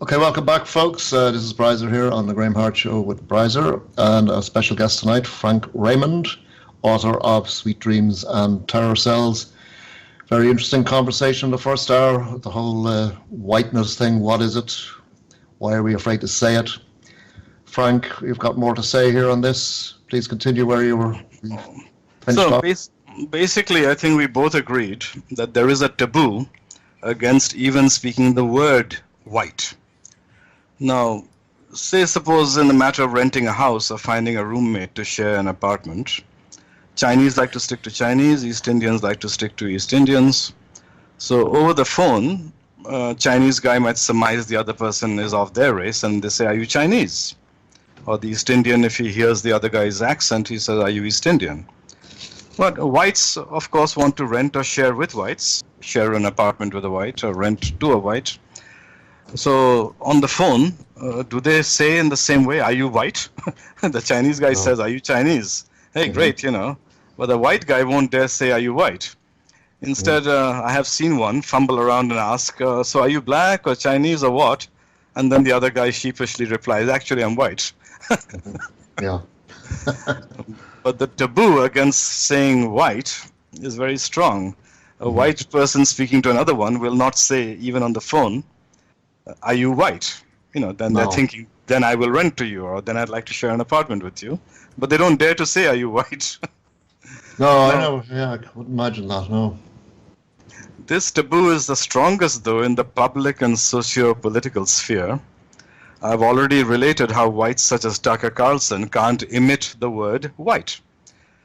Okay, welcome back, folks. This is Brizer here on the Graham Hart Show with Brizer, and a special guest tonight, Frank Raymond, author of Sweet Dreams and Terror Cells. Very interesting conversation in the first hour, the whole whiteness thing. What is it? Why are we afraid to say it? Frank, you've got more to say here on this. Please continue where you were finished off. Basically, I think we both agreed that there is a taboo against even speaking the word white. Now, suppose in the matter of renting a house or finding a roommate to share an apartment, Chinese like to stick to Chinese, East Indians like to stick to East Indians. So over the phone, Chinese guy might surmise the other person is of their race and they say, "Are you Chinese?" Or the East Indian, if he hears the other guy's accent, he says, "Are you East Indian?" But whites, of course, want to rent or share with whites, share an apartment with a white or rent to a white. So on the phone, do they say in the same way, "Are you white?" The Chinese guy says, "Are you Chinese?" Hey, great, But the white guy won't dare say, "Are you white?" Instead, I have seen one fumble around and ask, "So are you black or Chinese or what?" And then the other guy sheepishly replies, "Actually, I'm white." Yeah. But the taboo against saying white is very strong. A white person speaking to another one will not say, even on the phone, "Are you white?" Then they're thinking, "Then I will rent to you," or "Then I'd like to share an apartment with you." But they don't dare to say, "Are you white?" No, I know. Yeah, I couldn't imagine that, no. This taboo is the strongest, though, in the public and socio-political sphere. I've already related how whites such as Tucker Carlson can't emit the word white.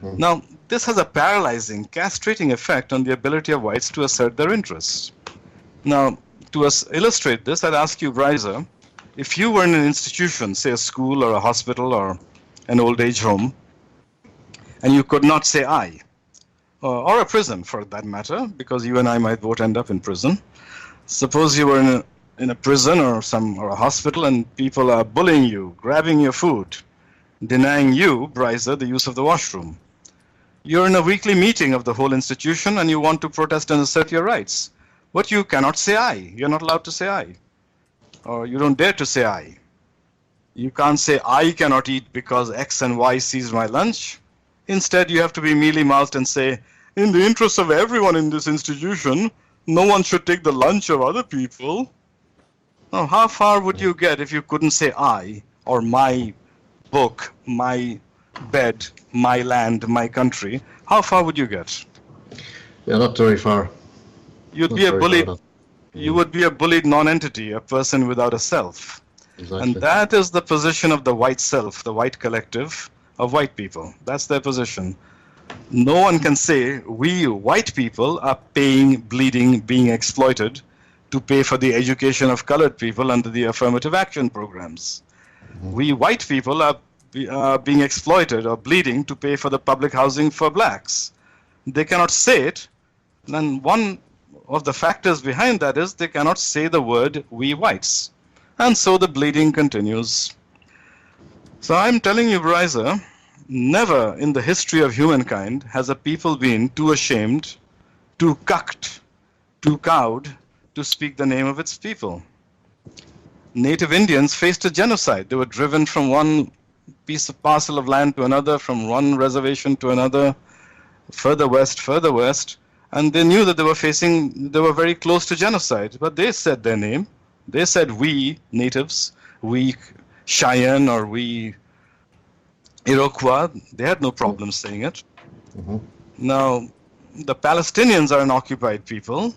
Now, this has a paralyzing, castrating effect on the ability of whites to assert their interests. Now, to illustrate this, I'd ask you, Brizer, if you were in an institution, say a school or a hospital or an old age home, and you could not say "I," or a prison for that matter, because you and I might both end up in prison. Suppose you were in a prison or a hospital and people are bullying you, grabbing your food, denying you, Brizer, the use of the washroom. You're in a weekly meeting of the whole institution and you want to protest and assert your rights. But you cannot say "I." You're not allowed to say "I." Or you don't dare to say "I." You can't say "I cannot eat because X and Y seized my lunch." Instead, you have to be mealy-mouthed and say, "In the interest of everyone in this institution, no one should take the lunch of other people." Now, how far would you get if you couldn't say "I" or "my book," "my bed," "my land," "my country"? How far would you get? Yeah, not very far. You'd be a bullied. You would be a bullied non-entity, a person without a self. Exactly. And that is the position of the white self, the white collective of white people. That's their position. No one can say we white people are paying, bleeding, being exploited to pay for the education of colored people under the affirmative action programs. We white people are being exploited or bleeding to pay for the public housing for blacks. They cannot say it. And one of the factors behind that is they cannot say the word "we whites." And so the bleeding continues. So I'm telling you, Brizer, never in the history of humankind has a people been too ashamed, too cucked, too cowed to speak the name of its people. Native Indians faced a genocide. They were driven from one parcel of land to another, from one reservation to another, further west, and they knew that they were very close to genocide, but they said their name. They said "we natives," "we Cheyenne," or "we Iroquois." They had no problem saying it. Now, the Palestinians are an occupied people.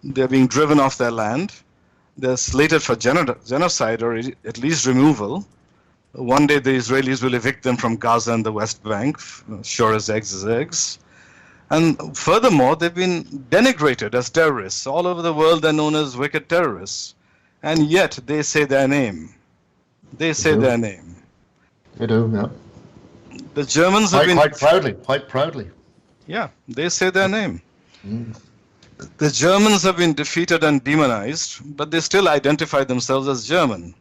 They're being driven off their land. They're slated for genocide or at least removal. One day the Israelis will evict them from Gaza and the West Bank, sure as eggs is eggs. And furthermore, they've been denigrated as terrorists. All over the world they're known as wicked terrorists. And yet they say their name. They say their name. They do, yeah. The Germans have been... Quite proudly. Yeah, they say their name. The Germans have been defeated and demonized, but they still identify themselves as German.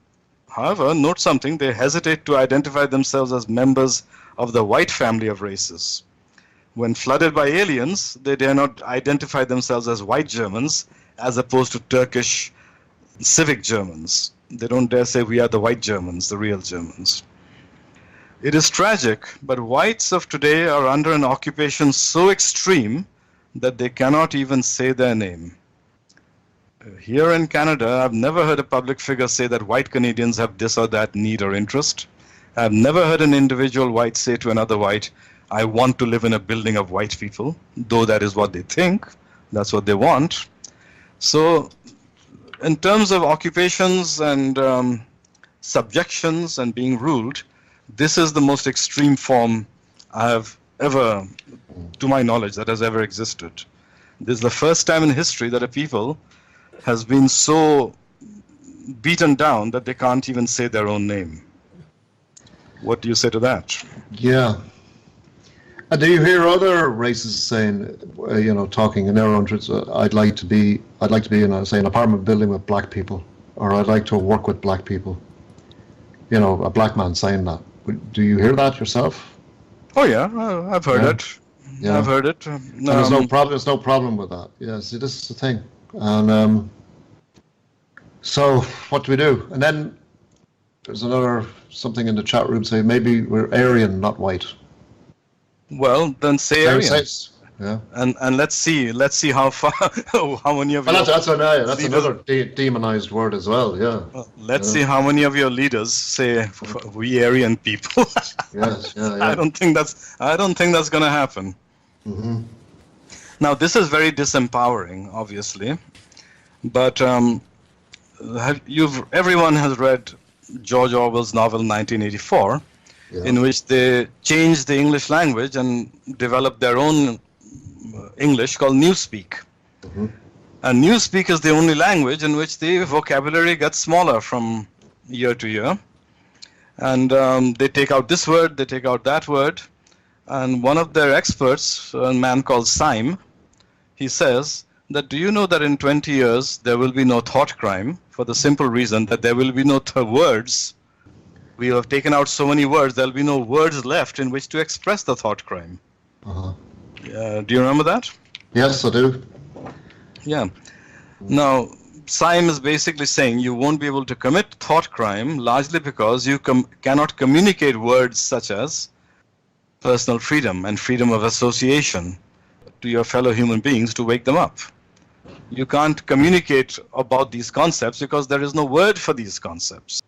However, note something, they hesitate to identify themselves as members of the white family of races. When flooded by aliens, they dare not identify themselves as white Germans, as opposed to Turkish civic Germans. They don't dare say we are the white Germans, the real Germans. It is tragic, but whites of today are under an occupation so extreme that they cannot even say their name. Here in Canada, I've never heard a public figure say that white Canadians have this or that need or interest. I've never heard an individual white say to another white, I want to live in a building of white people, though that is what they think, that's what they want. So in terms of occupations and subjections and being ruled, this is the most extreme form I have ever, to my knowledge, that has ever existed. This is the first time in history that a people has been so beaten down that they can't even say their own name. What do you say to that? Yeah. And do you hear other races saying, talking in their own truths, I'd like to be in say, an apartment building with black people, or I'd like to work with black people? A black man saying that. Do you hear that yourself? Oh yeah, I've heard it. Yeah. I've heard it. And there's no problem. There's no problem with that. Yeah. See, this is the thing. And so what do we do? And then there's something in the chat room saying maybe we're Aryan, not white. Well, then say Aryan. Yeah. And let's see how far, how many of you. That's another demonized word as well. Yeah. Let's see how many of your leaders say we Aryan people. Yes. Yeah. I don't think that's going to happen. Mm-hmm. Now this is very disempowering, obviously, but everyone has read George Orwell's novel 1984, in which they changed the English language and developed their own English called Newspeak. Mm-hmm. And Newspeak is the only language in which the vocabulary gets smaller from year to year. And they take out this word, they take out that word. And one of their experts, a man called Slimy, he says that, do you know that in 20 years there will be no thought crime, for the simple reason that there will be no words. We have taken out so many words, there will be no words left in which to express the thought crime. Uh-huh. Do you remember that? Yes, I do. Yeah. Now, Slimy is basically saying you won't be able to commit thought crime largely because you cannot communicate words such as personal freedom and freedom of association to your fellow human beings to wake them up. You can't communicate about these concepts because there is no word for these concepts.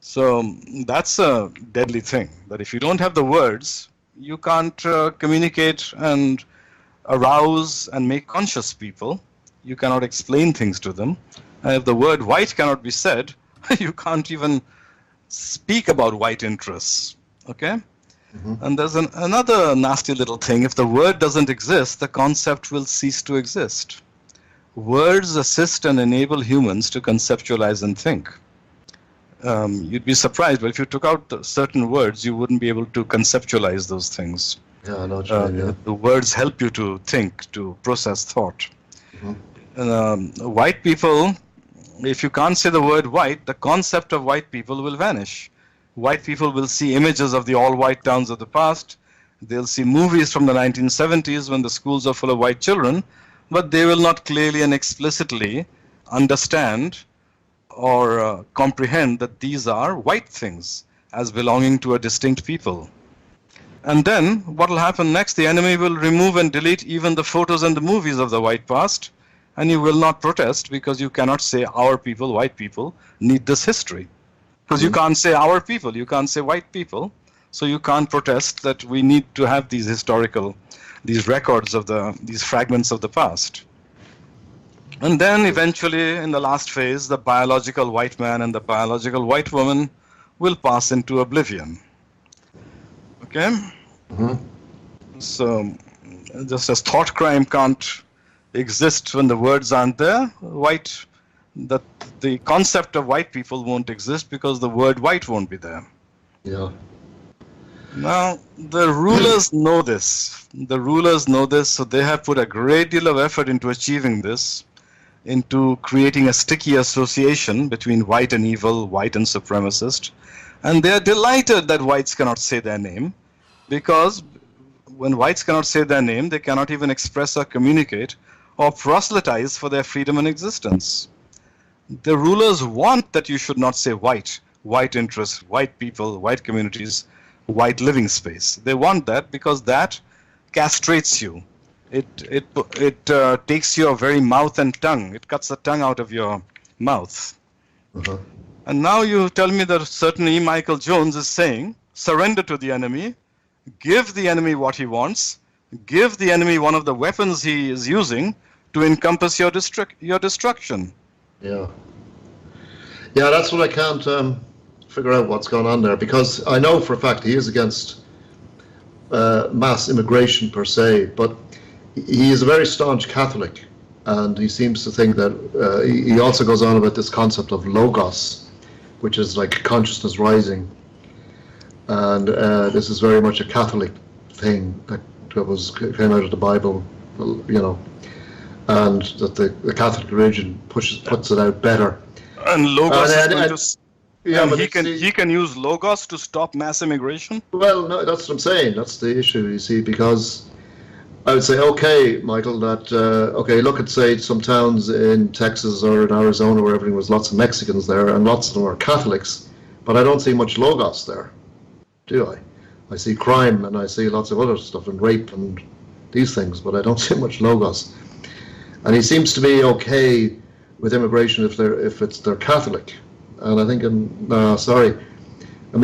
So that's a deadly thing, that if you don't have the words, you can't communicate and arouse and make conscious people. You cannot explain things to them. And if the word white cannot be said, you can't even speak about white interests. Okay? Mm-hmm. And there's another nasty little thing. If the word doesn't exist, the concept will cease to exist. Words assist and enable humans to conceptualize and think. You'd be surprised, but if you took out certain words, you wouldn't be able to conceptualize those things. Yeah, I know what you mean, yeah. The words help you to think, to process thought. Mm-hmm. White people, if you can't say the word white, the concept of white people will vanish. White people will see images of the all-white towns of the past. They'll see movies from the 1970s when the schools are full of white children, but they will not clearly and explicitly understand or comprehend that these are white things as belonging to a distinct people. And then what will happen next? The enemy will remove and delete even the photos and the movies of the white past, and you will not protest because you cannot say our people, white people, need this history. Because you can't say our people, you can't say white people, so you can't protest that we need to have these these records of these fragments of the past. And then eventually, in the last phase, the biological white man and the biological white woman will pass into oblivion. Okay? Mm-hmm. So, just as thought crime can't exist when the words aren't there, the concept of white people won't exist because the word white won't be there. Yeah. Now, the rulers know this. The rulers know this, so they have put a great deal of effort into achieving this, into creating a sticky association between white and evil, white and supremacist. And they are delighted that whites cannot say their name, because when whites cannot say their name, they cannot even express or communicate or proselytize for their freedom and existence. The rulers want that you should not say white interests, white people, white communities, white living space. They want that because that castrates you. It takes your very mouth and tongue. It cuts the tongue out of your mouth. Uh-huh. And now you tell me that certainly Michael Jones is saying, surrender to the enemy, give the enemy what he wants, give the enemy one of the weapons he is using to encompass your destruction. Yeah. Yeah, that's what I can't figure out what's going on there, because I know for a fact he is against mass immigration per se, but he is a very staunch Catholic, and he seems to think that he also goes on about this concept of logos, which is like consciousness rising, and this is very much a Catholic thing that came out of the Bible, you know, and that the Catholic religion puts it out better. And logos he can use logos to stop mass immigration? Well, no, that's what I'm saying. That's the issue, you see, because I would say, okay, Michael, that, look at, say, some towns in Texas or in Arizona where everything was lots of Mexicans there, and lots of them are Catholics, but I don't see much logos there, do I? I see crime, and I see lots of other stuff, and rape, and these things, but I don't see much logos. And he seems to be okay with immigration if they're Catholic. And I think, I mean,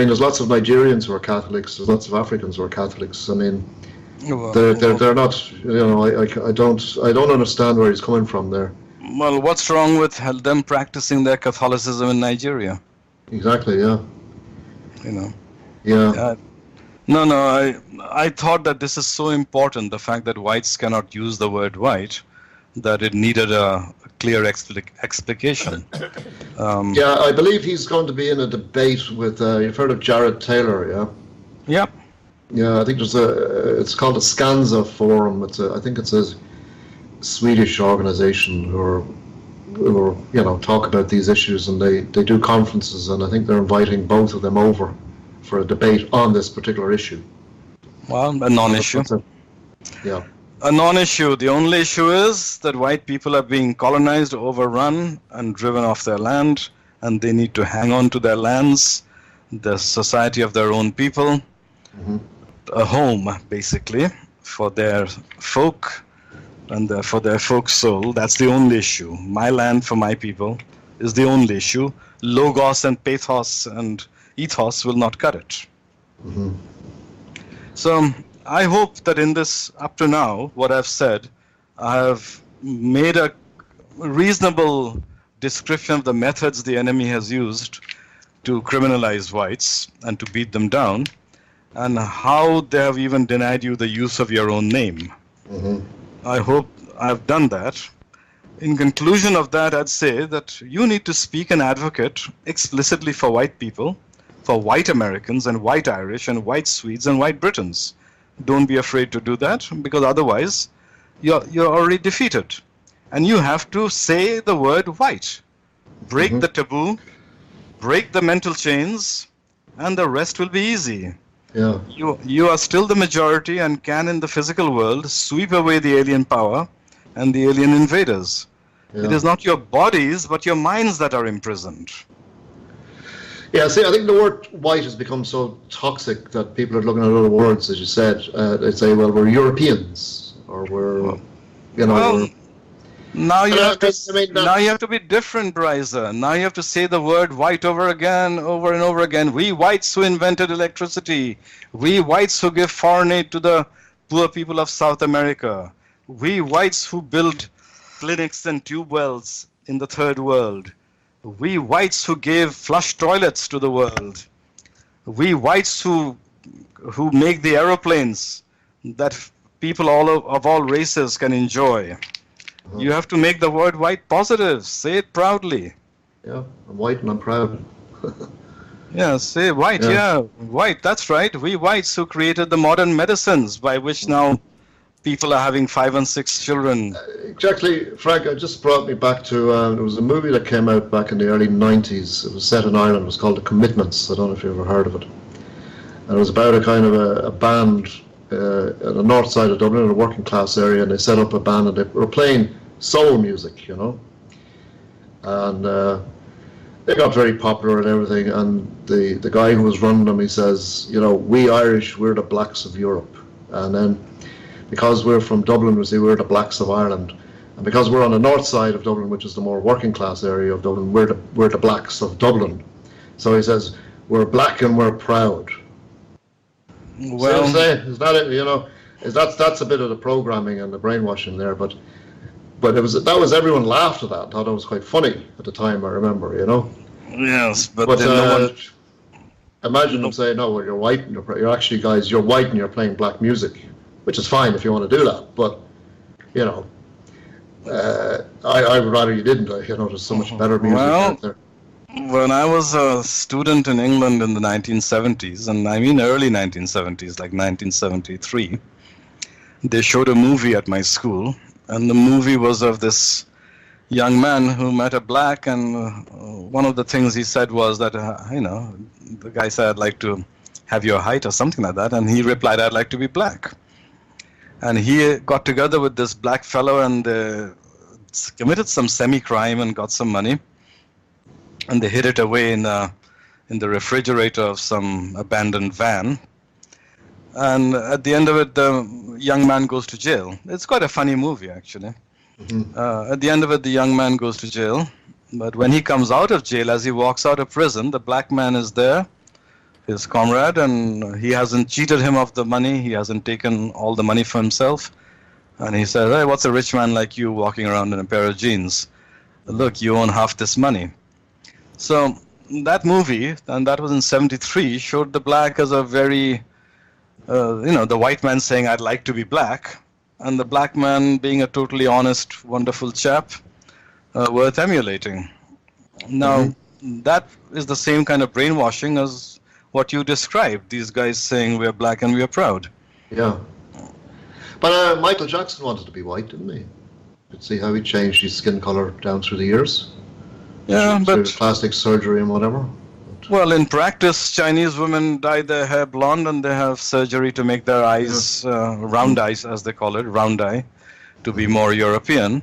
there's lots of Nigerians who are Catholics, there's lots of Africans who are Catholics. I mean, they're not, you know, I don't understand where he's coming from there. Well, what's wrong with them practicing their Catholicism in Nigeria? Exactly, yeah. You know. Yeah. I thought that this is so important, the fact that whites cannot use the word white, that it needed a clear explication. Yeah, I believe he's going to be in a debate with, you've heard of Jared Taylor, yeah? Yep. Yeah, I think it's called a Skansa Forum. I think it's a Swedish organization who are, you know, talk about these issues, and they do conferences, and I think they're inviting both of them over for a debate on this particular issue. Well, a non-issue. Yeah. A non-issue. The only issue is that white people are being colonized, overrun, and driven off their land, and they need to hang on to their lands, the society of their own people, a home, basically, for their folk and for their folk soul. That's the only issue. My land for my people is the only issue. Logos and pathos and ethos will not cut it. So I hope that in this, up to now, what I've said, I have made a reasonable description of the methods the enemy has used to criminalize whites and to beat them down, and how they have even denied you the use of your own name. I hope I've done that. In conclusion of that, I'd say that you need to speak and advocate explicitly for white people, for white Americans and white Irish and white Swedes and white Britons. Don't be afraid to do that, because otherwise you're already defeated. And you have to say the word white. Break the taboo, break the mental chains, and the rest will be easy. Yeah. You are still the majority and can, in the physical world, sweep away the alien power and the alien invaders. Yeah. It is not your bodies, but your minds that are imprisoned. Yeah, see, I think the word white has become so toxic that people are looking at other words, as you said. They say, well, we're Europeans, or we're, you know... Well, now you have to be different, Brizer. Now you have to say the word white over and over again. We whites who invented electricity. We whites who give foreign aid to the poor people of South America. We whites who build clinics and tube wells in the third world. We whites who gave flush toilets to the world. We whites who make the aeroplanes that people of all races can enjoy. You have to make the word white positive. Say it proudly. Yeah, I'm white and I'm proud. Yeah, say white, yeah, white, that's right. We whites who created the modern medicines by which now people are having 5 and 6 children. Exactly, Frank, it just brought me back to, there was a movie that came out back in the early 90s. It was set in Ireland. It was called The Commitments. I don't know if you've ever heard of it. And it was about a kind of a band on the north side of Dublin, in a working class area, and they set up a band and they were playing soul music, you know. and they got very popular and everything. And the guy who was running them, he says, you know, we Irish, we're the blacks of Europe, and then because we're from Dublin, we say we're the blacks of Ireland, and because we're on the north side of Dublin, which is the more working class area of Dublin, we're the blacks of Dublin. So he says we're black and we're proud. Well, see what I'm saying? Is that it? You know, that's a bit of the programming and the brainwashing there, but that was everyone laughed at that, thought it was quite funny at the time. I remember, you know. Yes, but then no one. Imagine them saying, "No, well, you're white, and you're actually guys, you're white and you're playing black music," which is fine if you want to do that, but you know, I would rather you didn't. You know, there's so much better music out there. When I was a student in England in the 1970s, and I mean early 1970s, like 1973, they showed a movie at my school, and the movie was of this young man who met a black, and one of the things he said was that, you know, the guy said, "I'd like to have your height," or something like that, and he replied, "I'd like to be black." And he got together with this black fellow and committed some semi-crime and got some money. And they hid it away in the refrigerator of some abandoned van. And at the end of it, the young man goes to jail. It's quite a funny movie, actually. Mm-hmm. At the end of it, the young man goes to jail. But when he comes out of jail, as he walks out of prison, the black man is there, his comrade, and he hasn't cheated him of the money. He hasn't taken all the money for himself. And he says, "Hey, what's a rich man like you walking around in a pair of jeans? Look, you own half this money." So that movie, and that was in 73, showed the black as a very, you know, the white man saying, "I'd like to be black," and the black man being a totally honest, wonderful chap, worth emulating. Now, that is the same kind of brainwashing as what you described, these guys saying we're black and we're proud. Yeah. But Michael Jackson wanted to be white, didn't he? You could see how he changed his skin color down through the years. Yeah, but plastic surgery and whatever. Well, in practice, Chinese women dye their hair blonde and they have surgery to make their eyes round eyes, as they call it, round eye, to be more European.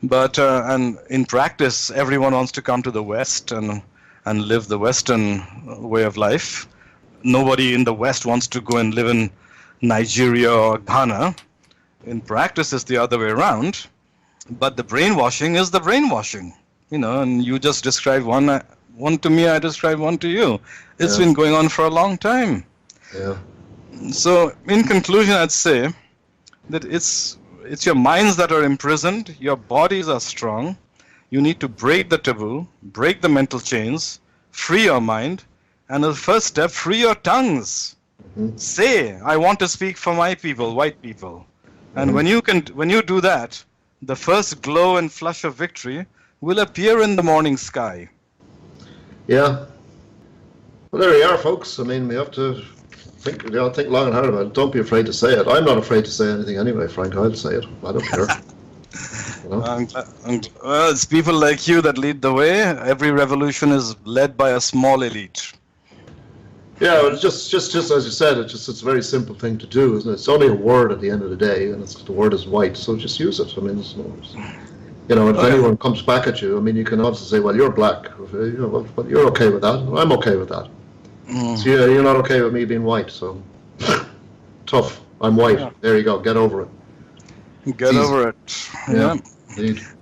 But and in practice, everyone wants to come to the West and live the Western way of life. Nobody in the West wants to go and live in Nigeria or Ghana. In practice, it's the other way around. But the brainwashing is the brainwashing. You know, and you just described one to me, I described one to you. It's been going on for a long time. Yeah. So, in conclusion, I'd say that it's your minds that are imprisoned, your bodies are strong. You need to break the taboo, break the mental chains, free your mind, and the first step, free your tongues. Mm-hmm. Say, "I want to speak for my people, white people." And when you do that, the first glow and flush of victory will appear in the morning sky. Yeah. Well, there you are, folks. I mean, we have to think long and hard about it. Don't be afraid to say it. I'm not afraid to say anything anyway, Frank. I'll say it. I don't care. You know? Well, it's people like you that lead the way. Every revolution is led by a small elite. Yeah, well, just as you said, it's a very simple thing to do, isn't it? It's only a word at the end of the day, and the word is white, so just use it. I mean, you know, if anyone comes back at you, I mean, you can also say, "Well, you're black," you know, but you're okay with that. I'm okay with that. So you're not okay with me being white, so tough. I'm white. Yeah. There you go. Get over it. Get over it. Yeah.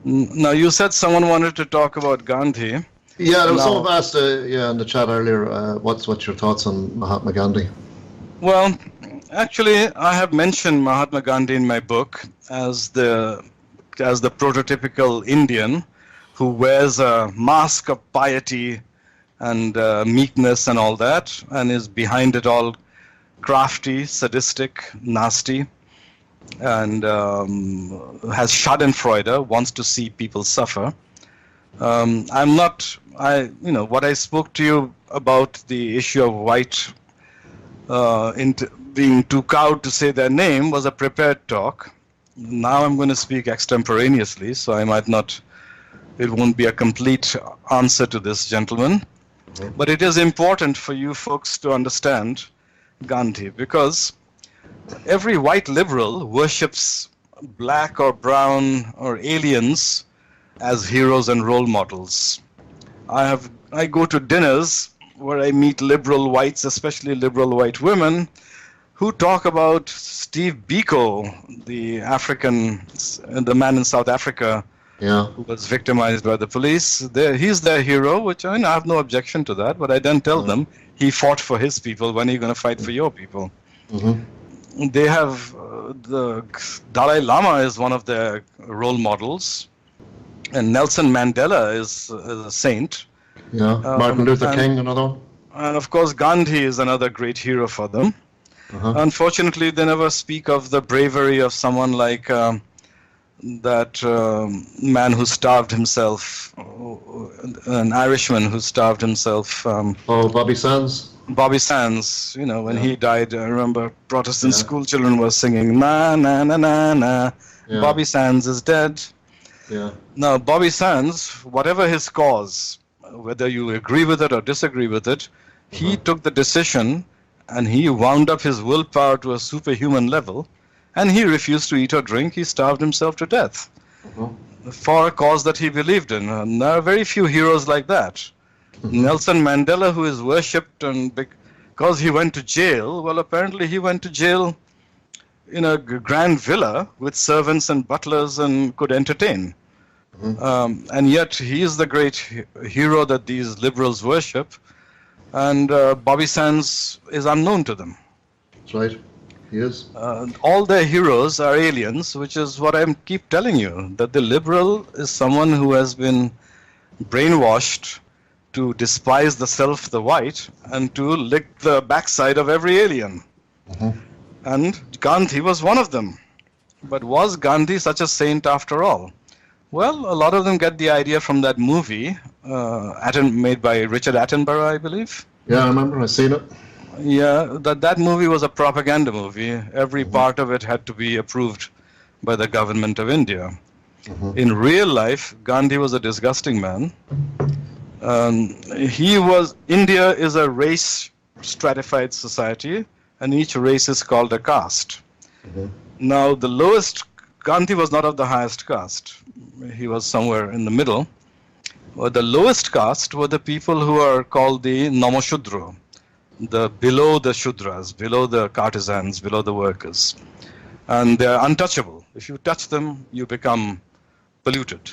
Now, you said someone wanted to talk about Gandhi. Yeah, there was someone asked in the chat earlier, what's your thoughts on Mahatma Gandhi? Well, actually, I have mentioned Mahatma Gandhi in my book as the prototypical Indian who wears a mask of piety and meekness and all that, and is behind it all crafty, sadistic, nasty, and has Schadenfreude, wants to see people suffer. What I spoke to you about the issue of white being too cowed to say their name was a prepared talk. Now I'm going to speak extemporaneously, so it won't be a complete answer to this gentleman. Mm-hmm. But it is important for you folks to understand Gandhi, because every white liberal worships black or brown or aliens as heroes and role models. I go to dinners where I meet liberal whites, especially liberal white women, who talk about Steve Biko, the man in South Africa who was victimized by the police. He's their hero, which I have no objection to that, but I then tell them he fought for his people. When are you going to fight for your people? They have the Dalai Lama is one of their role models, and Nelson Mandela is a saint. Martin Luther King, another one. And of course, Gandhi is another great hero for them. Unfortunately, they never speak of the bravery of someone like that man who starved himself, an Irishman who starved himself. Bobby Sands. Bobby Sands, when he died, I remember Protestant school children were singing, na, na, na, na, na. Bobby Sands is dead. Now, Bobby Sands, whatever his cause, whether you agree with it or disagree with it, he took the decision and he wound up his willpower to a superhuman level, and he refused to eat or drink. He starved himself to death for a cause that he believed in. And there are very few heroes like that. Nelson Mandela, who is worshipped and because he went to jail, well, apparently he went to jail in a grand villa with servants and butlers and could entertain. And yet he is the great hero that these liberals worship. And Bobby Sands is unknown to them. That's right. He is. All their heroes are aliens, which is what I keep telling you, that the liberal is someone who has been brainwashed to despise the self, the white, and to lick the backside of every alien. And Gandhi was one of them. But was Gandhi such a saint after all? Well, a lot of them get the idea from that movie, made by Richard Attenborough, I believe. Yeah, I remember. I've seen it. Yeah, that movie was a propaganda movie. Every part of it had to be approved by the government of India. In real life, Gandhi was a disgusting man. India is a race stratified society, and each race is called a caste. Now, Gandhi was not of the highest caste. He was somewhere in the middle. The lowest caste were the people who are called the Namashudra, below the Shudras, below the artisans, below the workers. And they're untouchable. If you touch them, you become polluted.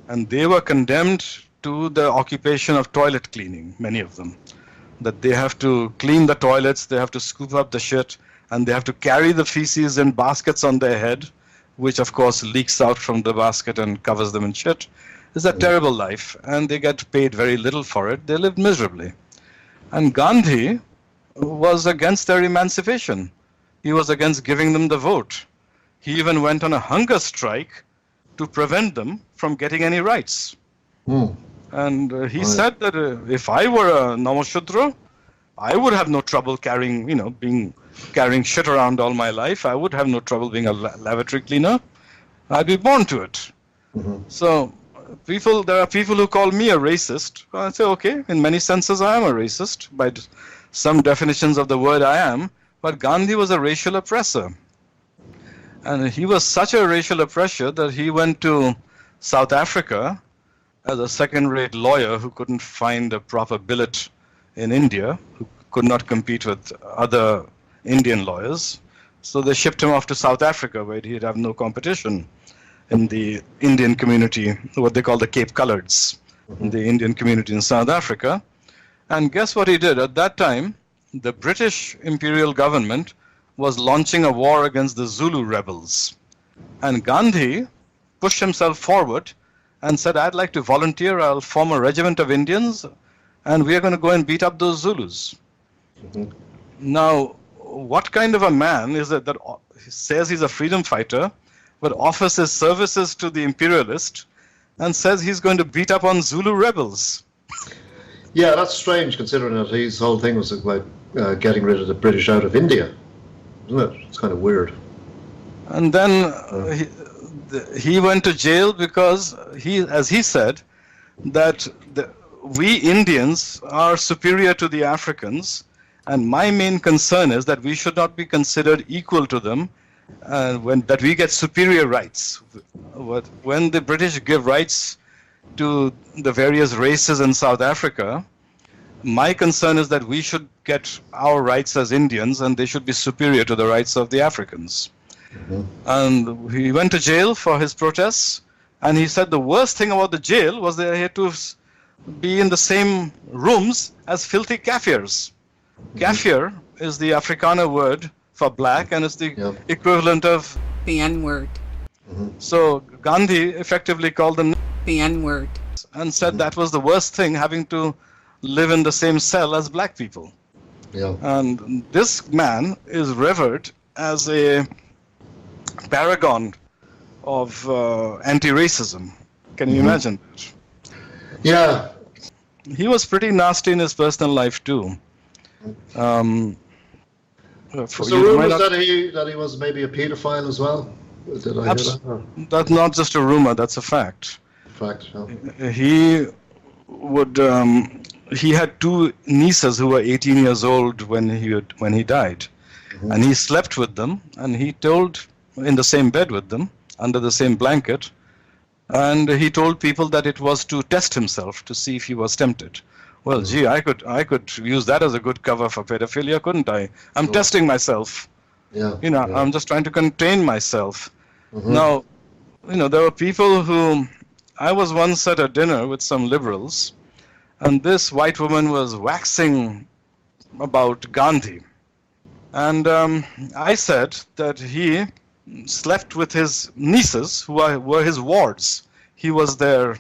And they were condemned to the occupation of toilet cleaning, many of them. That they have to clean the toilets, they have to scoop up the shit, and they have to carry the feces in baskets on their head, which of course leaks out from the basket and covers them in shit. It's a terrible life, and they get paid very little for it. They lived miserably. And Gandhi was against their emancipation. He was against giving them the vote. He even went on a hunger strike to prevent them from getting any rights. And he said that if I were a Namashudra, I would have no trouble carrying shit around all my life. I would have no trouble being a lavatory cleaner. I'd be born to it. So there are people who call me a racist. I say, okay, in many senses I am a racist. By some definitions of the word I am. But Gandhi was a racial oppressor. And he was such a racial oppressor that he went to South Africa as a second-rate lawyer who couldn't find a proper billet in India, who could not compete with other Indian lawyers. So they shipped him off to South Africa, where he'd have no competition in the Indian community, what they call the Cape Coloreds, the Indian community in South Africa. And guess what he did? At that time, the British imperial government was launching a war against the Zulu rebels. And Gandhi pushed himself forward and said, I'd like to volunteer, I'll form a regiment of Indians, and we are going to go and beat up those Zulus. Now, what kind of a man is it that says he's a freedom fighter, but offers his services to the imperialist and says he's going to beat up on Zulu rebels? Yeah, that's strange, considering that his whole thing was about getting rid of the British out of India, isn't it? It's kind of weird. And then he went to jail because as he said, that we Indians are superior to the Africans, and my main concern is that we should not be considered equal to them, that we get superior rights. When the British give rights to the various races in South Africa, my concern is that we should get our rights as Indians, and they should be superior to the rights of the Africans. Mm-hmm. And he went to jail for his protests, and he said the worst thing about the jail was that he had to be in the same rooms as filthy Kafirs. Mm-hmm. Kafir is the Afrikaner word for black, and it's the equivalent of the N-word. Mm-hmm. So Gandhi effectively called them the N-word and said that was the worst thing, having to live in the same cell as black people. Yeah. And this man is revered as a paragon of anti-racism. Can you imagine that? Yeah. He was pretty nasty in his personal life too. So rumors that he was maybe a paedophile as well? Did I hear that? That's not just a rumor, that's a fact. Fact, yeah. He had two nieces who were 18 years old when he died. Mm-hmm. And he slept with them, and he told, in the same bed with them, under the same blanket, and he told people that it was to test himself, to see if he was tempted. Well, gee, I could use that as a good cover for pedophilia, couldn't I? I'm testing myself. Yeah. I'm just trying to contain myself. Mm-hmm. Now, there were people who... I was once at a dinner with some liberals, and this white woman was waxing about Gandhi. And I said that he slept with his nieces, who were his wards. He was their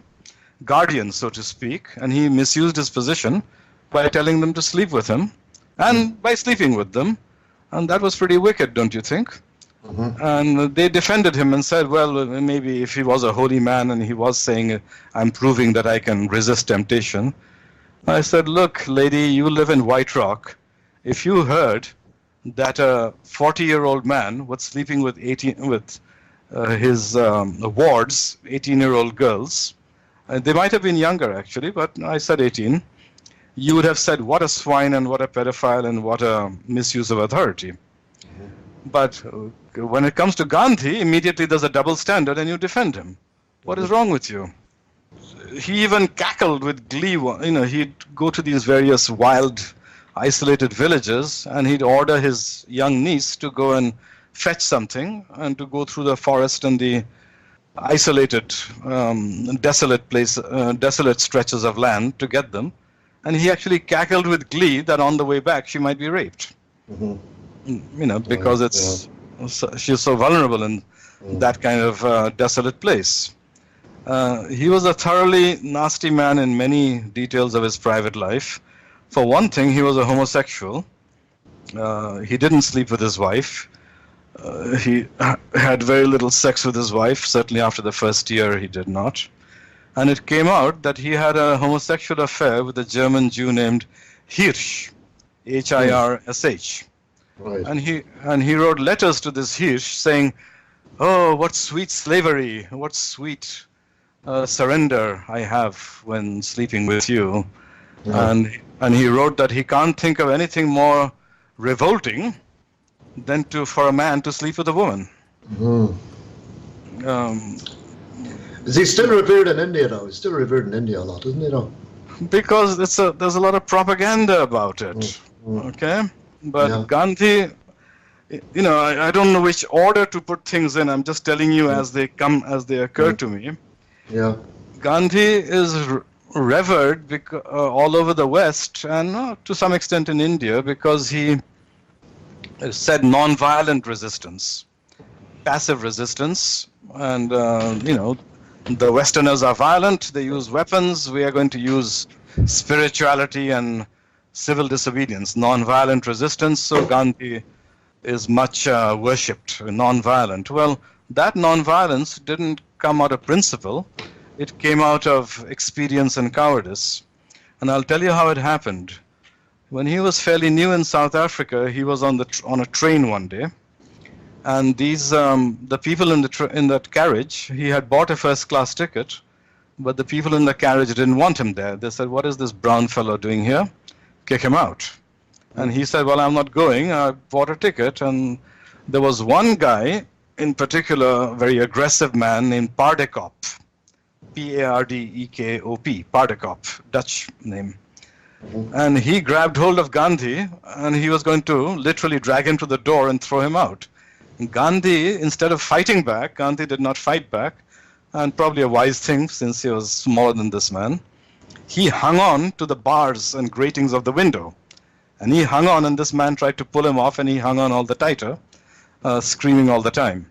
guardian, so to speak, and he misused his position by telling them to sleep with him, and by sleeping with them. And that was pretty wicked, don't you think? Mm-hmm. And they defended him and said, well, maybe if he was a holy man and he was saying, I'm proving that I can resist temptation. I said, look, lady, you live in White Rock. If you heard that a 40-year-old man was sleeping with his wards, 18-year-old girls, they might have been younger actually, but I said 18, you would have said, what a swine and what a pedophile and what a misuse of authority. Mm-hmm. But when it comes to Gandhi, immediately there's a double standard and you defend him. What is wrong with you? He even cackled with glee. He'd go to these various wild, isolated villages, and he'd order his young niece to go and fetch something and to go through the forest and the isolated, desolate stretches of land to get them. And he actually cackled with glee that on the way back she might be raped. Mm-hmm. Because she's so vulnerable in that kind of desolate place. He was a thoroughly nasty man in many details of his private life. For one thing, he was a homosexual. He didn't sleep with his wife. He had very little sex with his wife. Certainly after the first year, he did not. And it came out that he had a homosexual affair with a German Jew named Hirsch, Hirsh. Right. And he wrote letters to this Hirsch saying, oh, what sweet slavery, what sweet surrender I have when sleeping with you. Yeah. And he wrote that he can't think of anything more revolting than for a man to sleep with a woman. Mm-hmm. Is he still revered in India though? He's still revered in India a lot, isn't he though? Because there's a lot of propaganda about it. Mm-hmm. Okay? But Gandhi, I don't know which order to put things in. I'm just telling you as they occur to me. Yeah. Gandhi is revered all over the West and to some extent in India because he said non-violent resistance, passive resistance, and the Westerners are violent. They use weapons. We are going to use spirituality and civil disobedience, non-violent resistance. So Gandhi is much worshipped, non-violent. Well, that non-violence didn't come out of principle. It came out of experience and cowardice. And I'll tell you how it happened. When he was fairly new in South Africa, he was on a train one day. And the people in that carriage, he had bought a first-class ticket, but the people in the carriage didn't want him there. They said, what is this brown fellow doing here? Kick him out. And he said, well, I'm not going. I bought a ticket. And There was one guy, in particular, a very aggressive man named Paardekop, P-A-R-D-E-K-O-P, Paardekop, Dutch name. And he grabbed hold of Gandhi, and he was going to literally drag him to the door and throw him out. And Gandhi, instead of fighting back, Gandhi did not fight back, and probably a wise thing since he was smaller than this man. He hung on to the bars and gratings of the window. And he hung on, and this man tried to pull him off, and he hung on all the tighter, screaming all the time.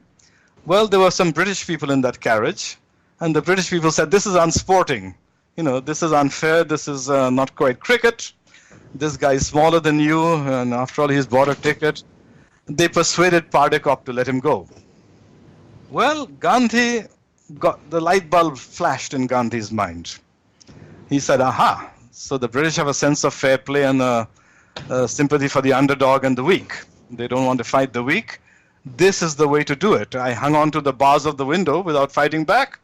Well, there were some British people in that carriage, and the British people said, this is unsporting. This is unfair, this is not quite cricket. This guy is smaller than you, and after all, he's bought a ticket. They persuaded Paardekop to let him go. Well, Gandhi the light bulb flashed in Gandhi's mind. He said, aha, so the British have a sense of fair play and sympathy for the underdog and the weak. They don't want to fight the weak. This is the way to do it. I hung on to the bars of the window without fighting back.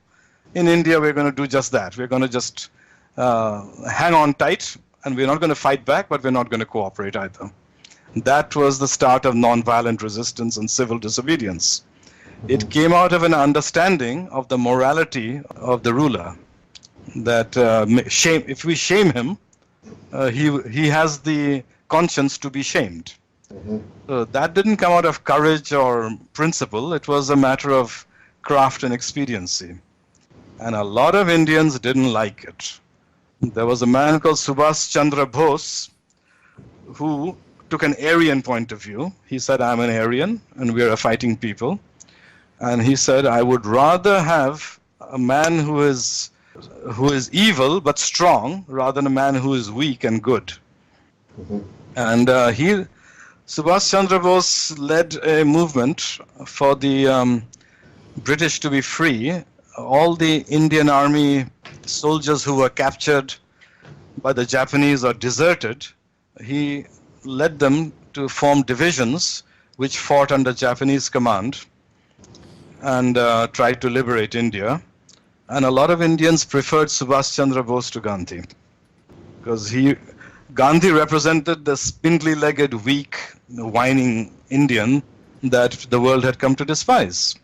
In India, we're going to do just that. We're going to just hang on tight, and we're not going to fight back, but we're not going to cooperate either. That was the start of nonviolent resistance and civil disobedience. It came out of an understanding of the morality of the ruler, that if we shame him, he has the conscience to be shamed. So that didn't come out of courage or principle. It was a matter of craft and expediency. And a lot of Indians didn't like it. There was a man called Subhash Chandra Bose who took an Aryan point of view. He said, I'm an Aryan and we're a fighting people. And he said, I would rather have a man who is evil but strong rather than a man who is weak and good. And Subhash Chandra Bose led a movement for the British to be free. All the Indian army soldiers who were captured by the Japanese or deserted, he led them to form divisions which fought under Japanese command and tried to liberate India. And a lot of Indians preferred Subhash Chandra Bose to Gandhi because Gandhi represented the spindly-legged, weak, whining Indian that the world had come to despise.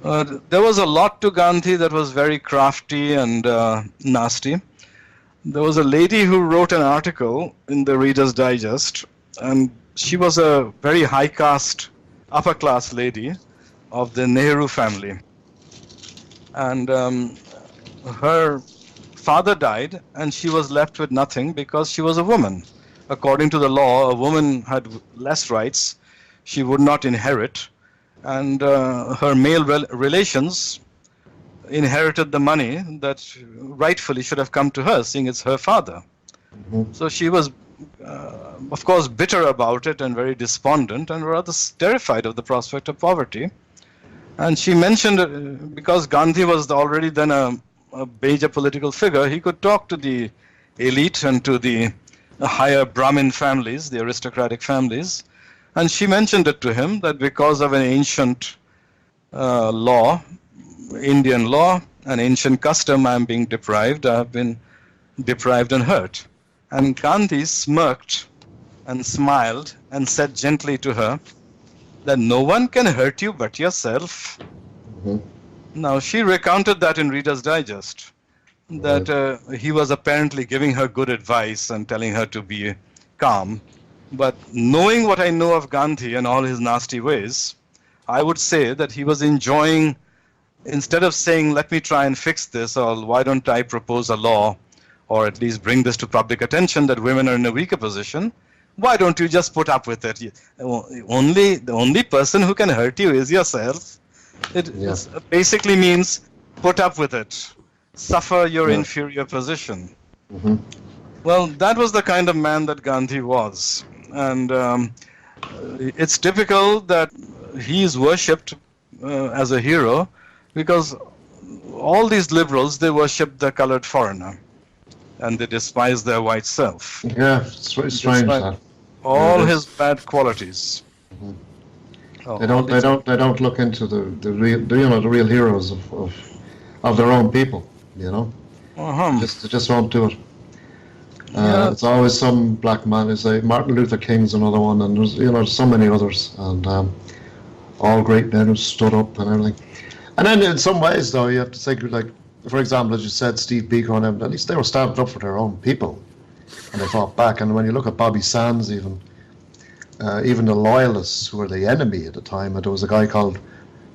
There was a lot to Gandhi that was very crafty and nasty. There was a lady who wrote an article in the Reader's Digest, and she was a very high caste, upper class lady of the Nehru family. And her father died, and she was left with nothing because she was a woman. According to the law, a woman had less rights. She would not inherit. And her male relations inherited the money that rightfully should have come to her, seeing it's her father. So she was, of course, bitter about it and very despondent and rather terrified of the prospect of poverty. And she mentioned, because Gandhi was already then a major political figure, he could talk to the elite and to the higher Brahmin families, the aristocratic families. And she mentioned it to him that because of an ancient law, Indian law, an ancient custom, I'm being deprived, I have been deprived and hurt. And Gandhi smirked and smiled and said gently to her that no one can hurt you but yourself. Now, she recounted that in Reader's Digest, that he was apparently giving her good advice and telling her to be calm. But knowing what I know of Gandhi and all his nasty ways, I would say that he was enjoying, instead of saying, let me try and fix this, or why don't I propose a law, or at least bring this to public attention that women are in a weaker position, why don't you just put up with it? The only person who can hurt you is yourself. It basically means put up with it. Suffer your inferior position. Well, that was the kind of man that Gandhi was. And it's typical that he is worshipped as a hero because all these liberals, they worship the colored foreigner and they despise their white self. Yeah, it's very strange that. All his bad qualities. They don't look into the real heroes of their own people, you know. They just won't do it. It's always some black man. It's like Martin Luther King's another one, and there's so many others. And all great men who stood up and everything. And then in some ways, though, you have to think, like, for example, as you said, Steve Biko and them, at least they were standing up for their own people, and they fought back. And when you look at Bobby Sands, even the loyalists who were the enemy at the time, and there was a guy called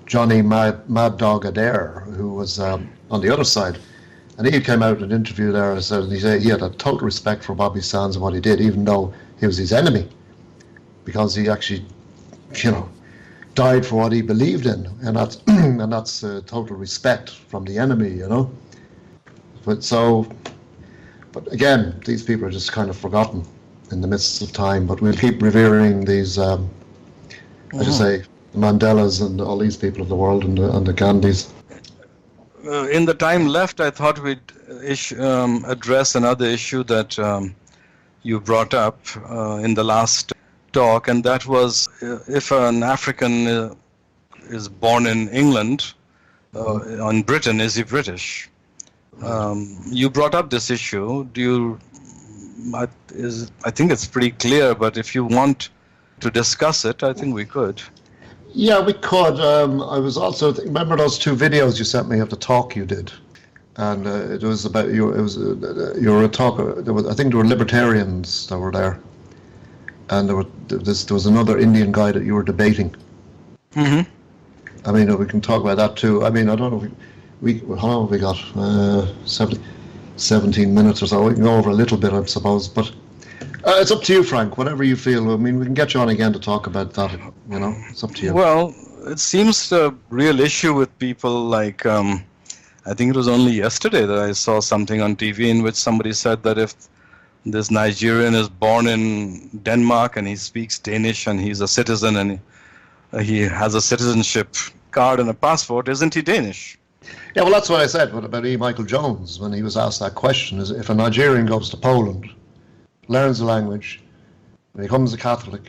Johnny Mad Dog Adair who was on the other side, and he came out in an interview there and said he had a total respect for Bobby Sands and what he did, even though he was his enemy, because he actually, died for what he believed in, and that's total respect from the enemy, But again, these people are just kind of forgotten in the midst of time. But we'll keep revering these, I should say, the Mandelas and all these people of the world and the Gandhis. In the time left, I thought we'd address another issue that you brought up in the last talk, and that was if an African is born in England, in Britain, is he British? You brought up this issue. I think it's pretty clear, but if you want to discuss it, I think we could. Yeah, we could. I was also remember those 2 videos you sent me of the talk you did, and it was about you. It was you were a talker. I think there were libertarians that were there. And there was another Indian guy that you were debating. Mm-hmm. I mean, we can talk about that too. I mean, I don't know if how long have we got? 17 minutes or so. We can go over a little bit, I suppose. But it's up to you, Frank. Whatever you feel. I mean, we can get you on again to talk about that. It's up to you. Well, it seems a real issue with people like. I think it was only yesterday that I saw something on TV in which somebody said that if this Nigerian is born in Denmark and he speaks Danish and he's a citizen and he has a citizenship card and a passport, isn't he Danish? Yeah, well, that's what I said about E. Michael Jones when he was asked that question, is if a Nigerian goes to Poland, learns the language, becomes a Catholic,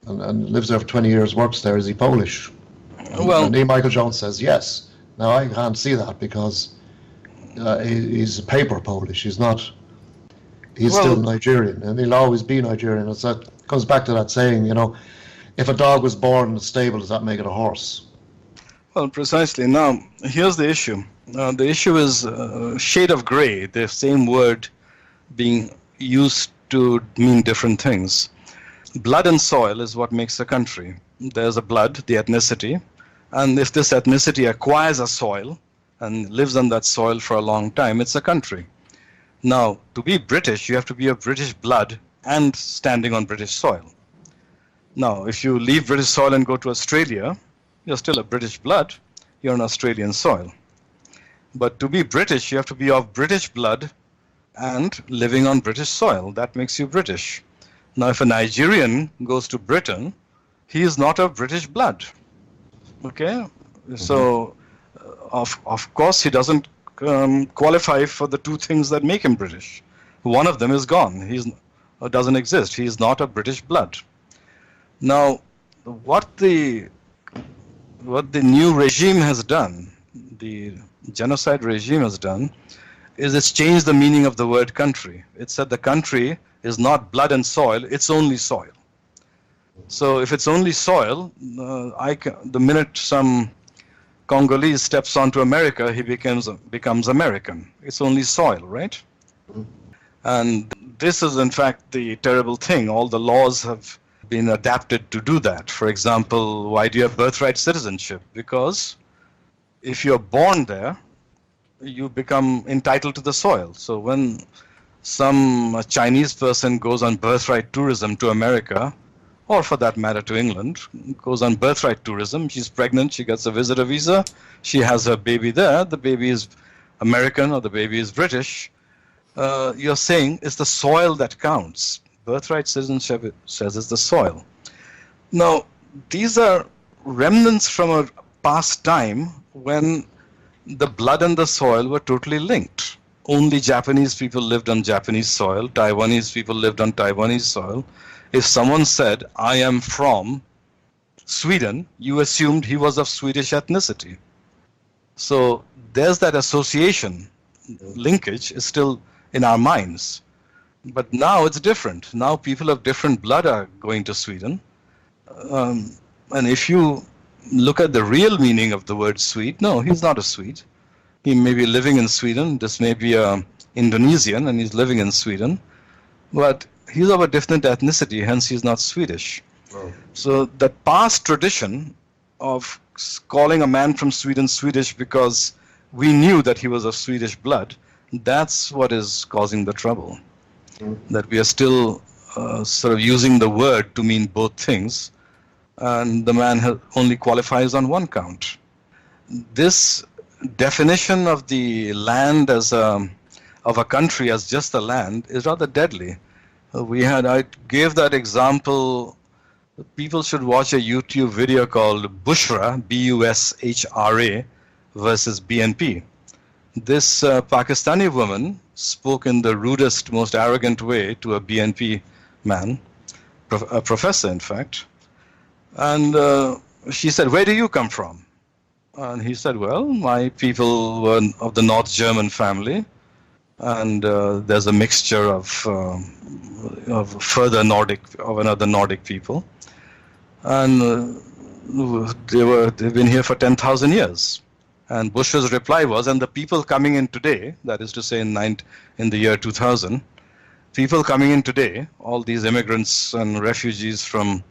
and lives there for 20 years, works there, is he Polish? And E. Michael Jones says yes. Now, I can't see that because he's a paper Polish. He's not... He's still Nigerian, and he'll always be Nigerian. It comes back to that saying, if a dog was born in a stable, does that make it a horse? Well, precisely. Now, here's the issue. The issue is shade of gray, the same word being used to mean different things. Blood and soil is what makes a country. There's a blood, the ethnicity, and if this ethnicity acquires a soil and lives on that soil for a long time, it's a country. Now, to be British, you have to be of British blood and standing on British soil. Now, if you leave British soil and go to Australia, you're still a British blood, you're on Australian soil. But to be British, you have to be of British blood and living on British soil. That makes you British. Now, if a Nigerian goes to Britain, he is not of British blood. Okay? So, of course, he doesn't qualify for the 2 things that make him British. One of them is gone. Doesn't exist. He is not of British blood. Now, what the new regime has done, the genocide regime has done, is it's changed the meaning of the word country. It said the country is not blood and soil, it's only soil. So if it's only soil, the minute some Congolese steps onto America, he becomes American. It's only soil, right? And this is in fact the terrible thing. All the laws have been adapted to do that. For example, why do you have birthright citizenship? Because if you're born there, you become entitled to the soil. So when some Chinese person goes on birthright tourism to America, or for that matter to England, goes on birthright tourism, she's pregnant, she gets a visitor visa, she has her baby there, the baby is American or the baby is British, you're saying it's the soil that counts. Birthright citizenship says it's the soil. Now, these are remnants from a past time when the blood and the soil were totally linked. Only Japanese people lived on Japanese soil, Taiwanese people lived on Taiwanese soil. If someone said, I am from Sweden, you assumed he was of Swedish ethnicity. So there's that association, linkage is still in our minds. But now it's different. Now people of different blood are going to Sweden. And if you look at the real meaning of the word Swede, no, he's not a Swede. He may be living in Sweden. This may be a Indonesian, and he's living in Sweden, but he's of a different ethnicity, hence he's not Swedish. Oh. So that past tradition of calling a man from Sweden Swedish because we knew that he was of Swedish blood, that's what is causing the trouble. That we are still sort of using the word to mean both things, and the man only qualifies on one count. This definition of the land as of a country as just a land is rather deadly. I gave that example. People should watch a YouTube video called Bushra, B-U-S-H-R-A, versus BNP. This Pakistani woman spoke in the rudest, most arrogant way to a BNP man, a professor in fact, and she said, "Where do you come from?" And he said, "Well, my people were of the North German family, and there's a mixture of further Nordic, of another Nordic people, and they've been here for 10,000 years." And Bush's reply was, and the people coming in today, that is to say in the year 2000, people coming in today, all these immigrants and refugees from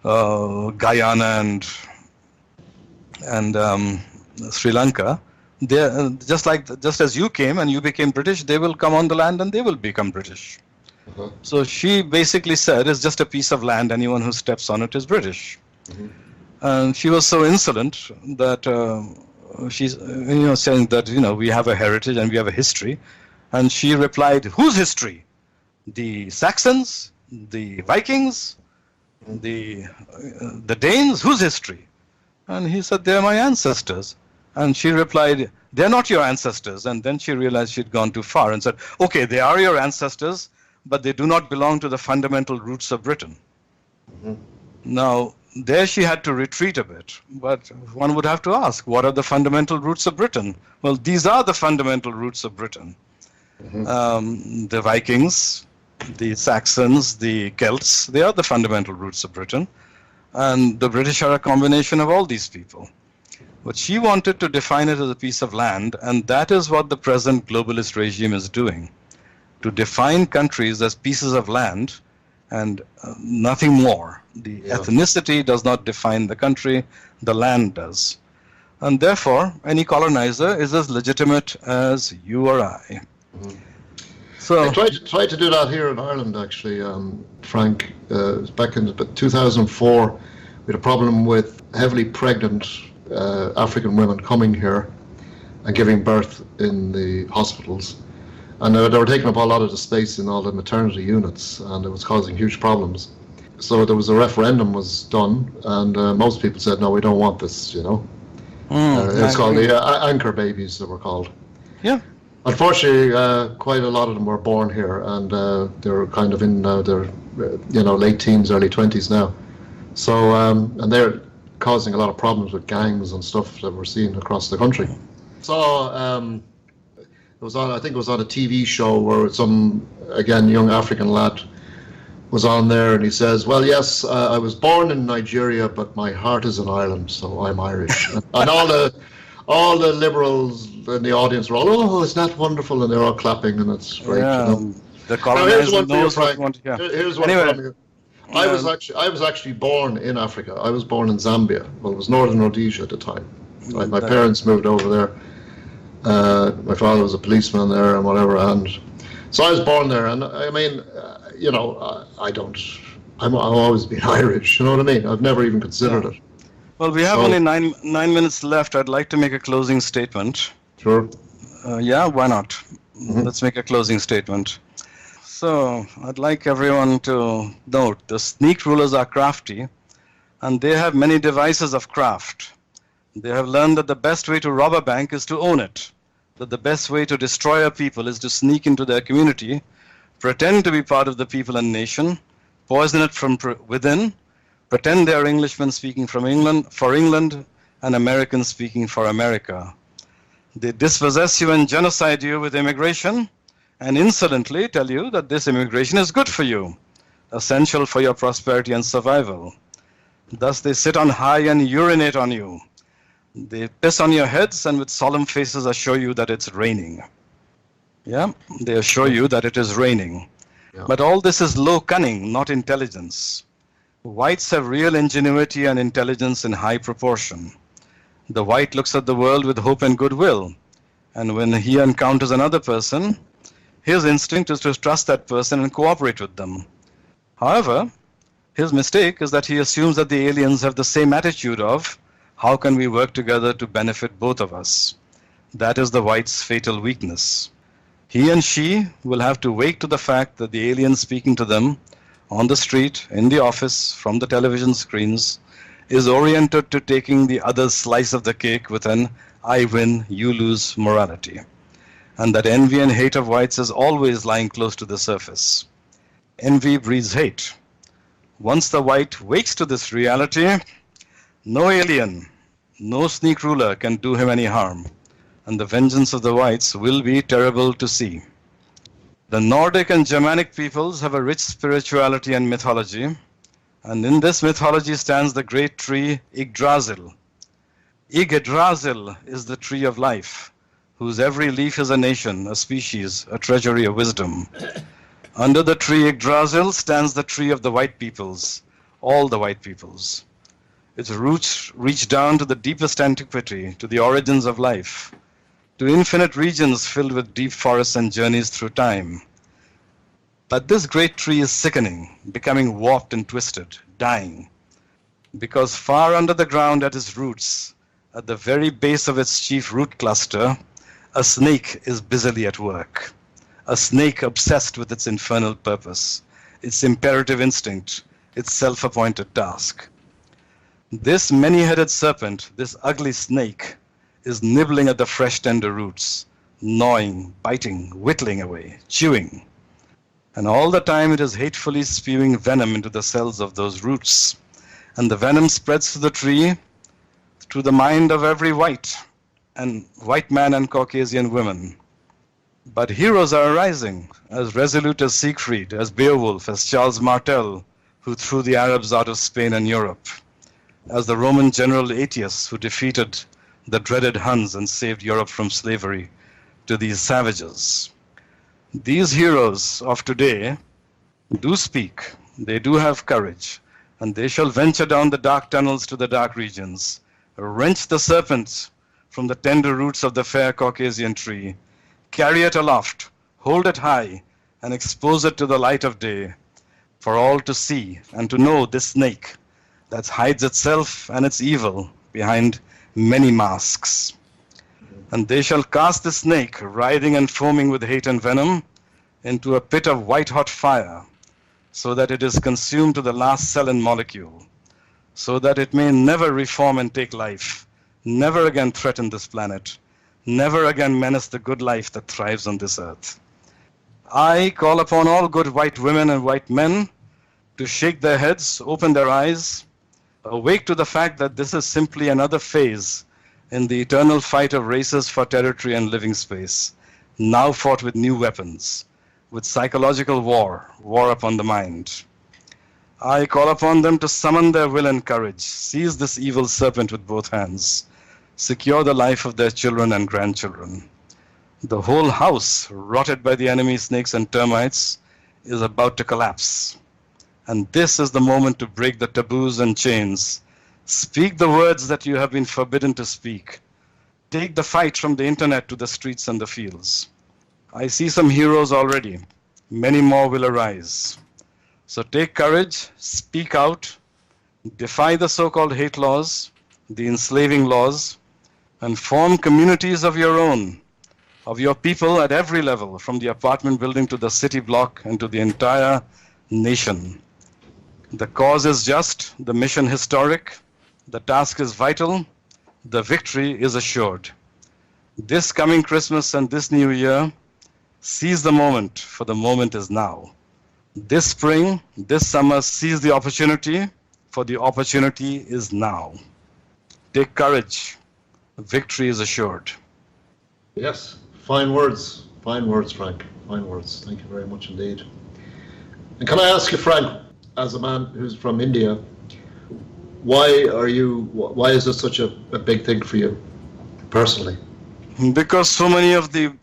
Guyana and Sri Lanka, they're just as you came and you became British, they will come on the land and they will become British. Uh-huh. So she basically said, it's just a piece of land, anyone who steps on it is British. Mm-hmm. And she was so insolent that she's saying that we have a heritage and we have a history, and she replied, "Whose history? The Saxons, the Vikings, the Danes? Whose history?" And he said, "They're my ancestors." And she replied, "They're not your ancestors." And then she realized she'd gone too far and said, "Okay, they are your ancestors, but they do not belong to the fundamental roots of Britain." Mm-hmm. Now, there she had to retreat a bit, but one would have to ask, what are the fundamental roots of Britain? Well, these are the fundamental roots of Britain. Mm-hmm. The Vikings, the Saxons, the Celts, they are the fundamental roots of Britain. And the British are a combination of all these people. But she wanted to define it as a piece of land, and that is what the present globalist regime is doing. To define countries as pieces of land and nothing more. The ethnicity does not define the country, the land does. And therefore, any colonizer is as legitimate as you or I. Mm-hmm. So I tried to do that here in Ireland, actually, Frank. Back in 2004, we had a problem with heavily pregnant African women coming here and giving birth in the hospitals. And they were taking up a lot of the space in all the maternity units, and it was causing huge problems. So there was a referendum was done, and most people said, "No, we don't want this," It's called the anchor babies, they were called. Yeah. Unfortunately, quite a lot of them were born here, and they're kind of in their late teens, early 20s now. So, and they're causing a lot of problems with gangs and stuff that we're seeing across the country. So, I think it was on a TV show where some, again, young African lad was on there, and he says, "Well, yes, I was born in Nigeria, but my heart is in Ireland, so I'm Irish." And all the liberals in the audience were all, "Oh, isn't that wonderful?" And they're all clapping, and it's great. Yeah, the colonizer knows what you want to hear. Here's one from you. I was actually born in Africa. I was born in Zambia. Well, it was Northern Rhodesia at the time. My parents moved over there. My father was a policeman there and whatever, and so I was born there. And I mean, I've always been Irish. You know what I mean? I've never even considered it. Well, we have only nine minutes left. I'd like to make a closing statement. Sure. Yeah, why not? Mm-hmm. Let's make a closing statement. So I'd like everyone to note the sneak rulers are crafty, and they have many devices of craft. They have learned that the best way to rob a bank is to own it, that the best way to destroy a people is to sneak into their community, pretend to be part of the people and nation, poison it from within, pretend they are Englishmen speaking for England, and Americans speaking for America. They dispossess you and genocide you with immigration, and insolently tell you that this immigration is good for you, essential for your prosperity and survival. Thus they sit on high and urinate on you. They piss on your heads and with solemn faces assure you that it's raining. Yeah, they assure you that it is raining. Yeah. But all this is low cunning, not intelligence. Whites have real ingenuity and intelligence in high proportion. The white looks at the world with hope and goodwill, and when he encounters another person, his instinct is to trust that person and cooperate with them. However, his mistake is that he assumes that the aliens have the same attitude of, how can we work together to benefit both of us? That is the white's fatal weakness. He and she will have to wake to the fact that the alien speaking to them on the street, in the office, from the television screens, is oriented to taking the other's slice of the cake with an I win, you lose morality. And that envy and hate of whites is always lying close to the surface. Envy breeds hate. Once the white wakes to this reality, no alien, no sneak ruler can do him any harm, and the vengeance of the whites will be terrible to see. The Nordic and Germanic peoples have a rich spirituality and mythology, and in this mythology stands the great tree Yggdrasil. Yggdrasil is the tree of life, whose every leaf is a nation, a species, a treasury of wisdom. Under the tree Yggdrasil stands the tree of the white peoples, all the white peoples. Its roots reach down to the deepest antiquity, to the origins of life, to infinite regions filled with deep forests and journeys through time. But this great tree is sickening, becoming warped and twisted, dying, because far under the ground at its roots, at the very base of its chief root cluster, a snake is busily at work. A snake obsessed with its infernal purpose, its imperative instinct, its self-appointed task. This many-headed serpent, this ugly snake, is nibbling at the fresh tender roots, gnawing, biting, whittling away, chewing. And all the time it is hatefully spewing venom into the cells of those roots. And the venom spreads to the tree, through the mind of every white man and Caucasian woman. But heroes are arising, as resolute as Siegfried, as Beowulf, as Charles Martel, who threw the Arabs out of Spain and Europe, as the Roman general Aetius, who defeated the dreaded Huns and saved Europe from slavery to these savages. These heroes of today do speak, they do have courage, and they shall venture down the dark tunnels to the dark regions, wrench the serpent from the tender roots of the fair Caucasian tree, carry it aloft, hold it high, and expose it to the light of day, for all to see and to know this snake that hides itself and its evil behind many masks. And they shall cast the snake, writhing and foaming with hate and venom, into a pit of white-hot fire, so that it is consumed to the last cell and molecule, so that it may never reform and take life, never again threaten this planet, never again menace the good life that thrives on this earth. I call upon all good white women and white men to shake their heads, open their eyes, awake to the fact that this is simply another phase in the eternal fight of races for territory and living space, now fought with new weapons, with psychological war upon the mind. I call upon them to summon their will and courage, seize this evil serpent with both hands, secure the life of their children and grandchildren. The whole house, rotted by the enemy snakes and termites, is about to collapse. And this is the moment to break the taboos and chains. Speak the words that you have been forbidden to speak. Take the fight from the internet to the streets and the fields. I see some heroes already. Many more will arise. So take courage, speak out, defy the so-called hate laws, the enslaving laws, and form communities of your own, of your people at every level, from the apartment building to the city block and to the entire nation. The cause is just, the mission historic, the task is vital, the victory is assured. This coming Christmas and this new year, seize the moment, for the moment is now. This spring, this summer, seize the opportunity, for the opportunity is now. Take courage, victory is assured. Yes, fine words, Frank, fine words. Thank you very much indeed. And can I ask you, Frank, as a man who's from India, why is this such a big thing for you personally? Because so many of the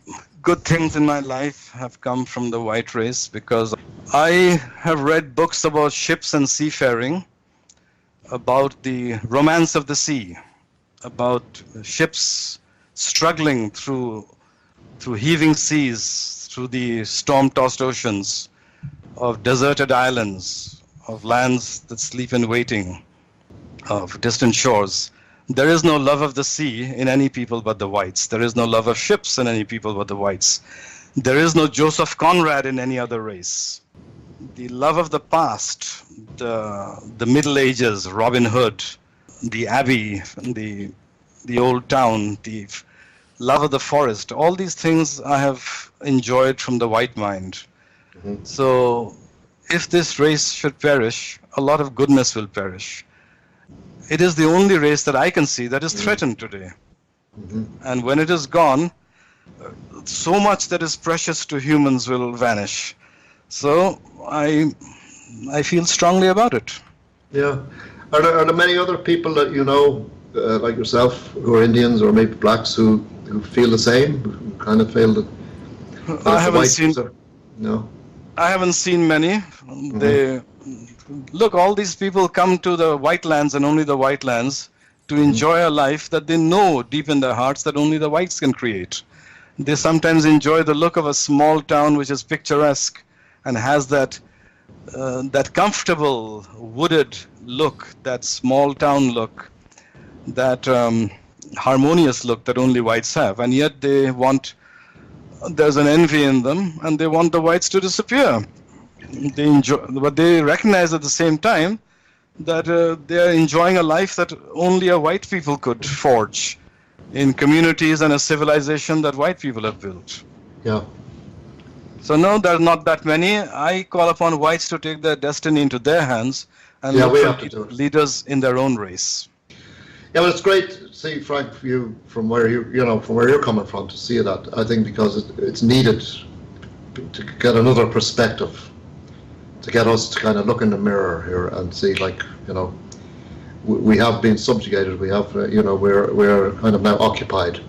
good things in my life have come from the white race, because I have read books about ships and seafaring, about the romance of the sea, about ships struggling through heaving seas, through the storm-tossed oceans, of deserted islands, of lands that sleep in waiting, of distant shores. There is no love of the sea in any people but the whites. There is no love of ships in any people but the whites. There is no Joseph Conrad in any other race. The love of the past, the Middle Ages, Robin Hood, the Abbey, the old town, the love of the forest, all these things I have enjoyed from the white mind. Mm-hmm. So if this race should perish, a lot of goodness will perish. It is the only race that I can see that is threatened today. Mm-hmm. And when it is gone, so much that is precious to humans will vanish. So I feel strongly about it. Yeah. Are there many other people that you know, like yourself, who are Indians or maybe blacks, who feel the same, who kind of feel that I haven't seen. No. I haven't seen many. Mm-hmm. Look, all these people come to the white lands and only the white lands to enjoy a life that they know deep in their hearts that only the whites can create. They sometimes enjoy the look of a small town which is picturesque and has that comfortable wooded look, that small town look, that harmonious look that only whites have. And yet there's an envy in them, and they want the whites to disappear. They enjoy, but they recognize at the same time that they are enjoying a life that only a white people could forge in communities and a civilization that white people have built. Yeah. So no, there are not that many. I call upon whites to take their destiny into their hands and look for leaders in their own race. Yeah, well, it's great to see, Frank, from where you're coming from, to see that. I think because it's needed to get another perspective, to get us to kind of look in the mirror here and see, we have been subjugated. We have, we're kind of now occupied.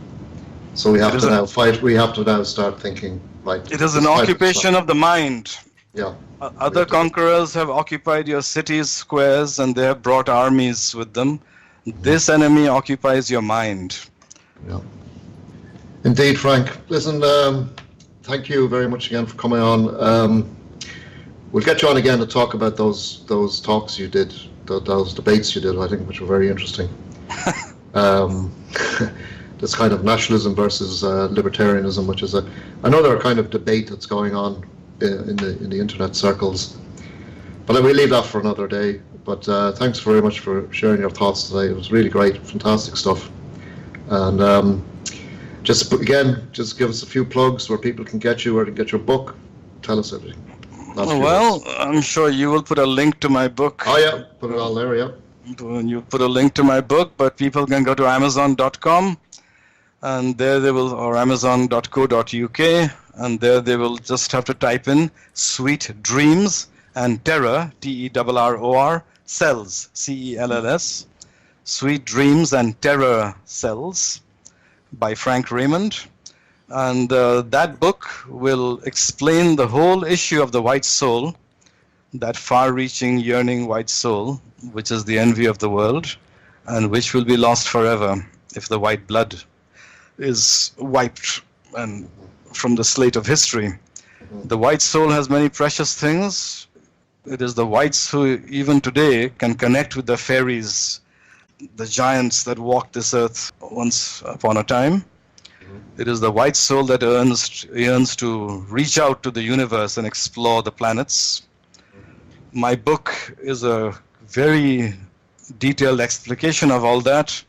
So we have to now fight. We have to now start thinking. It is an occupation of the mind. Yeah. Other conquerors have occupied your cities, squares, and they have brought armies with them. This enemy occupies your mind. Yeah. Indeed, Frank. Listen, thank you very much again for coming on. We'll get you on again to talk about those talks you did, those debates you did, I think, which were very interesting. This kind of nationalism versus libertarianism, which is another kind of debate that's going on in the internet circles. But we'll leave that for another day. But thanks very much for sharing your thoughts today. It was really great, fantastic stuff. And just give us a few plugs where people can get you, where to get your book. Tell us everything. Well, I'm sure you will put a link to my book. Oh yeah, put it all there, yeah. You put a link to my book, but people can go to Amazon.com, and there they will, or Amazon.co.uk, and there they will just have to type in Sweet Dreams and Terror, Terror, Cells, Cells, Sweet Dreams and Terror Cells by Frank Raymond. And that book will explain the whole issue of the white soul, that far-reaching, yearning white soul, which is the envy of the world, and which will be lost forever if the white blood is wiped and from the slate of history. The white soul has many precious things. It is the whites who, even today, can connect with the fairies, the giants that walked this earth once upon a time. It is the white soul that yearns to reach out to the universe and explore the planets. My book is a very detailed explication of all that,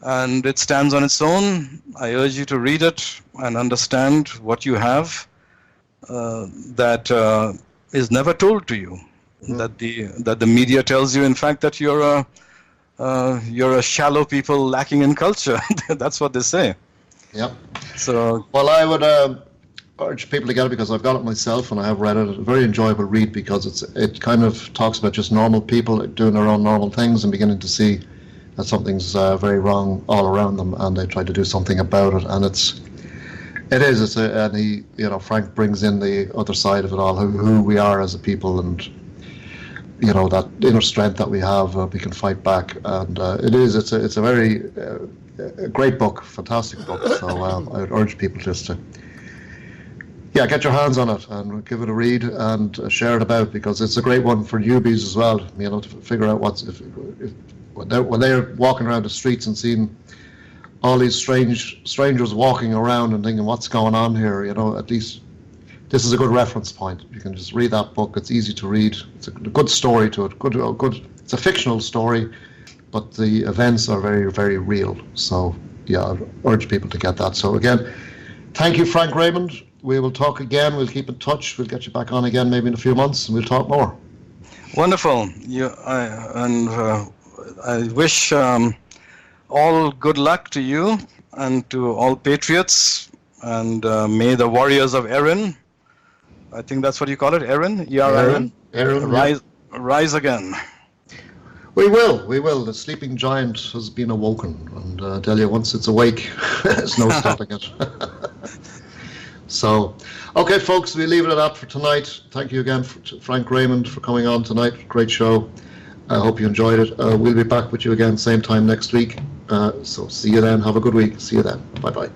and it stands on its own. I urge you to read it and understand what you have that is never told to you. Mm-hmm. That the media tells you, in fact, that you're a shallow people lacking in culture. That's what they say. Yep. So, well, I would urge people to get it because I've got it myself and I have read it. A very enjoyable read because it kind of talks about just normal people doing their own normal things and beginning to see that something's very wrong all around them, and they try to do something about it. And and he, Frank brings in the other side of it all, who we are as a people, and that inner strength that we have, we can fight back. And it's a very a great book, fantastic book. So I would urge people just to get your hands on it and give it a read and share it about, because it's a great one for newbies as well, to figure out when they're walking around the streets and seeing all these strangers walking around and thinking, what's going on here? At least this is a good reference point. You can just read that book. It's easy to read. It's a good story to it. Good. It's a fictional story, but the events are very, very real. So I urge people to get that. So again, thank you, Frank Raymond. We will talk again. We'll keep in touch. We'll get you back on again maybe in a few months, and we'll talk more. Wonderful. I wish all good luck to you and to all patriots, and may the warriors of Erin, I think that's what you call it, Erin, Erin, rise again. We will. The sleeping giant has been awoken, and I tell you, once it's awake, there's no stopping it. So, okay, folks, we leave it at that for tonight. Thank you again, Frank Raymond, for coming on tonight. Great show. I hope you enjoyed it. We'll be back with you again same time next week. So see you then. Have a good week. See you then. Bye-bye.